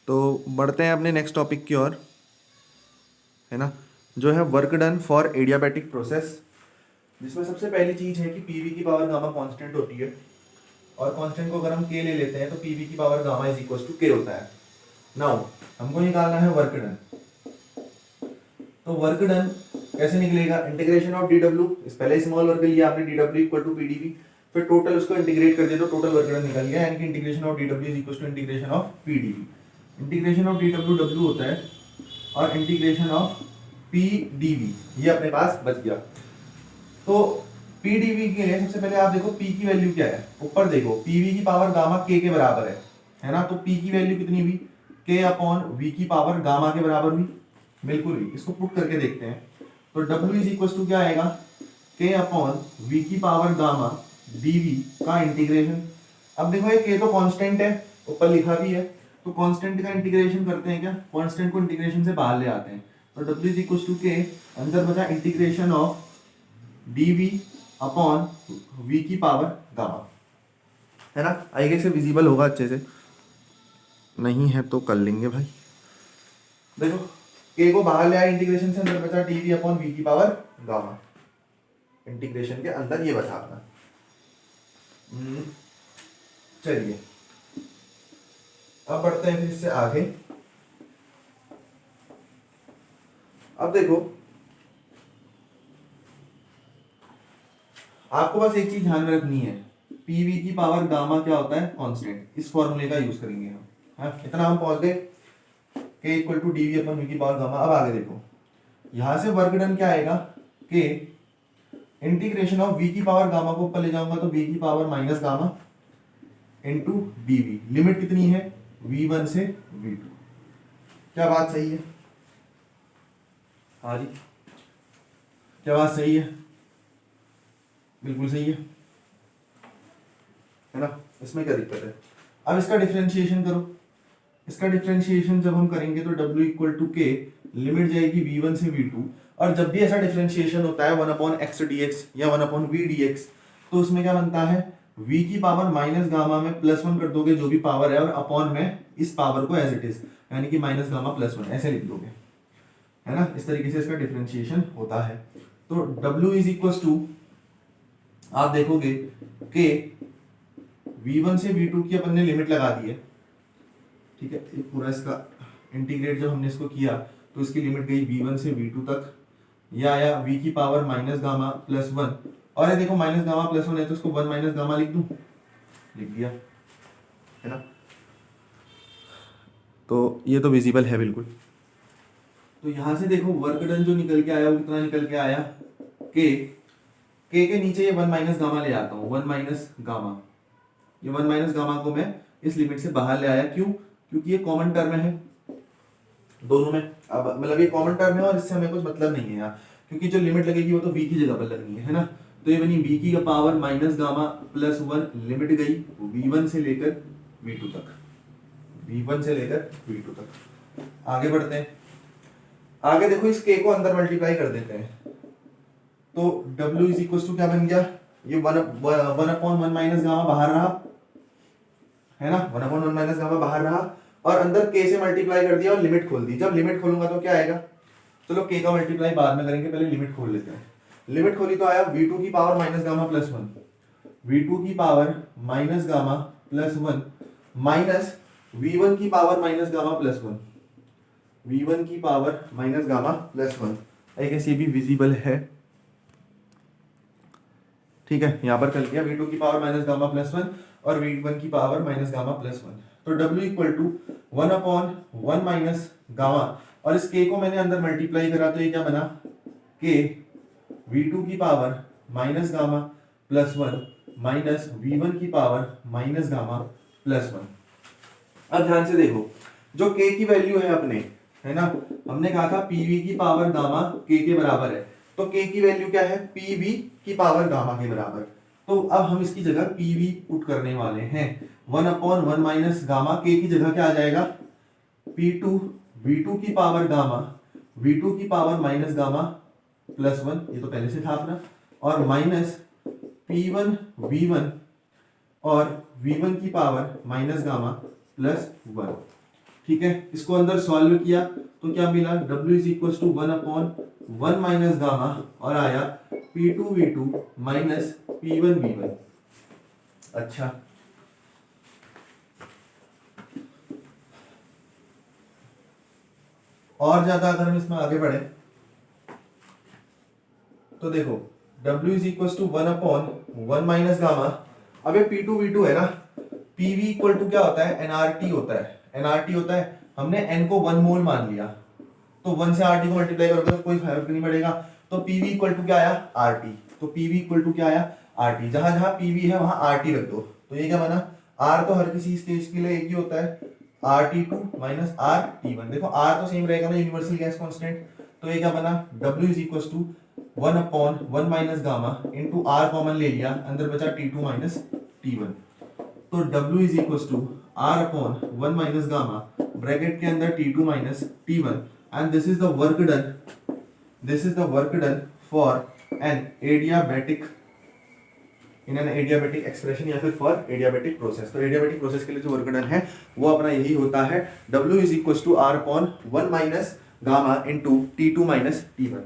तो बढ़ते हैं अपने नेक्स्ट टॉपिक की ओर, है ना, जो है work done for adiabatic process, जिसमें सबसे पहली चीज है कि पीवी की पावर गामा कांस्टेंट होती है, और कांस्टेंट को अगर हम के ले लेते हैं तो पीवी की power gamma is equal to K होता है। नाउ हमको निकालना है वर्क डन। तो वर्क डन कैसे निकलेगा? इंटीग्रेशन ऑफ डी डब्ल्यू, इस पहले स्मॉल वर्क लिया आपने D W equal to PDV, फिर टोटल उसको इंटीग्रेट कर दिया तो टोटल वर्क डन निकल गया, यानी कि integration of D W is equal to integration of PDV. Integration of D W W होता है और इंटीग्रेशन ऑफ पी डीवी ये अपने पास बच गया। तो पीडीवी के लिए सबसे पहले आप देखो पी की वैल्यू क्या है, ऊपर देखो पीवी की पावर गामा के बराबर है ना, तो पी की वैल्यू कितनी हुई? के अपॉन वी की पावर गामा के बराबर हुई, बिल्कुल भी। इसको पुट करके देखते हैं तो W इज इक्वल टू क्या आएगा? के अपॉन वी की पावर गामा डीवी का इंटीग्रेशन। अब देखो ये के तो कांस्टेंट है, ऊपर लिखा भी है, तो कांस्टेंट का इंटीग्रेशन करते हैं क्या? कांस्टेंट को इंटीग्रेशन से बाहर ले आते हैं, तो W इज इक्वल टू के, अंदर बचा integration of dv upon v की पावर गामा, है ना। आई गेस विजिबल होगा अच्छे से, नहीं है तो कर लेंगे भाई। देखो k को बाहर ले आए इंटीग्रेशन से, अंदर बचा dv अपॉन v की पावर गामा, इंटीग्रेशन के अंदर ये बचा अपना। चलिए अब बढ़ते हैं फिर इससे आगे। अब देखो आपको बस एक चीज ध्यान में रखनी है, पीवी की पावर गामा क्या होता है? कांस्टेंट। इस फॉर्मूले का यूज करेंगे हम, हाँ इतना हम पहुंच गए, K equal to DV upon V की पावर गामा। अब आगे देखो, यहां से वर्क डन क्या आएगा? के इंटीग्रेशन ऑफ वी की पावर गामा को ऊपर ले जाऊंगा तो वी की power minus gamma into d V. Limit कितनी है? v1 से v2। क्या बात सही है? हाँ जी, क्या बात सही है? बिल्कुल सही है ना। इसमें क्या दिक्कत है? अब इसका डिफरेंशिएशन करो। इसका डिफरेंशिएशन जब हम करेंगे तो W इक्वल टू के, लिमिट जाएगी v1 से v2, और जब भी ऐसा डिफरेंशिएशन होता है 1 अपॉन एक्स dx या 1 अपॉन वी dx, तो उसमें क्या बनता है? v की पावर माइनस गामा में +1 कर दोगे जो भी पावर है, और अपॉन में इस पावर को एज इट इज, यानी कि माइनस गामा +1 ऐसे लिख दोगे, है ना। इस तरीके से इसका डिफरेंशिएशन होता है। तो W इज इक्वल टू, आप देखोगे कि v1 से v2 की अपन ने लिमिट लगा दी है, ठीक है। ये पूरा इसका इंटीग्रेट जब हमने इसको किया तो इसकी लिमिट गई v1 से v2 तक, या आया v की पावर माइनस गामा +1, और ये देखो माइनस गामा +1 है तो इसको 1 माइनस गामा लिख दूं, लिख दिया, है ना। तो ये तो विजिबल है बिल्कुल। तो यहां से देखो वर्क डन जो निकल के आया वो कितना निकल के आया? के नीचे ये 1 माइनस गामा ले आता हूँ, 1 माइनस गामा, ये 1 माइनस गामा को मैं इस लिमिट से बाहर ले आया। क्यों? क्योंकि ये कॉमन टर्म है दोनों में। अब मतलब ये कॉमन टर्म है और इससे हमें कुछ मतलब नहीं है यहाँ, क्योंकि जो लिमिट लगेगी वो तो v की जगह पर लगनी है ना। तो ये बनी v की पावर माइनस गामा +1, लिमिट गई v1 से लेकर v2 तक, v1 से लेकर v2 तक। आगे बढ़ते हैं। आगे देखो इस k को अंदर मल्टीप्लाई कर देते हैं, तो w इज इक्वल टू क्या बन गया? ये 1 अपॉन 1 माइनस गामा बाहर रहा, है ना, 1 अपॉन 1 माइनस गामा बाहर रहा, और अंदर k से मल्टीप्लाई कर दिया और लिमिट खोल दी। जब लिमिट खोलूंगा तो क्या आएगा? चलो k का मल्टीप्लाई बाद में करेंगे, पहले लिमिट खोल लेते हैं। लिमिट खोली तो आया v2 की पावर माइनस गामा +1, v2 की power minus gamma +1 minus v1 की पावर माइनस गामा +1, v1 की power minus gamma +1। I guess ये भी विजिबल है, ठीक है। यहां पर कर लिया v2 की पावर माइनस गामा +1 और v1 की पावर माइनस गामा +1। तो w equal to 1 upon 1 minus gamma, और इस k को मैंने अंदर मल्टीप्लाई करा तो ये क्या बना? k v2 की power minus gamma +1 minus v1 की पावर माइनस गामा +1। अब ध्यान से देखो, जो k की वैल्यू है अपने, है ना, हमने कहा था pv की पावर गामा k के बराबर है, तो k की वैल्यू क्या है? pv की पावर गामा के बराबर। तो अब हम इसकी जगह pv पुट करने वाले हैं। 1 अपॉन 1 माइनस गामा, k की जगह क्या आ जाएगा? p2 v2 की पावर गामा, v2 की पावर माइनस गामा +1, ये तो पहले से था अपना, और माइनस p1 v1 और v1 की पावर माइनस गामा +1। ठीक है, इसको अंदर सॉल्व किया तो क्या मिला, W is equal to 1/1 minus gamma, और आया P2V2 माइनस P1V1। अच्छा, और ज्यादा अगर हम इसमें आगे बढ़े तो देखो W is equal to 1/1 minus gamma. अब ये P2V2 है ना, PV इक्वल टू क्या होता है, NRT होता है, NRT होता है। हमने N को 1 मोल मान लिया, तो 1 से RT को मल्टीप्लाई करोगे तो कोई फर्क नहीं पड़ेगा। तो PV इक्वल टू क्या आया, RT। तो PV इक्वल टू क्या आया, RT। जहां जहां PV है वहां RT रख दो। तो ये क्या बना, R तो हर किसी स्टेज के लिए एक ही होता है, RT2 माइनस RT1। देखो R तो सेम रहेगा ना, यूनिवर्सल गैस कांस्टेंट। तो ये क्या बना, W is equal to 1/1 minus gamma into R common ले लिया, अंदर बचा T2 माइनस T1। तो W is equal to R/1 minus gamma, bracket के अंदर T2 minus T1, and this is the work done, this is the work done for an adiabatic, in an adiabatic expression, या फिर for adiabatic process. तो adiabatic process के लिए जो work done है वो अपना यही होता है, W is equal to R/1 minus gamma into T2 minus T1।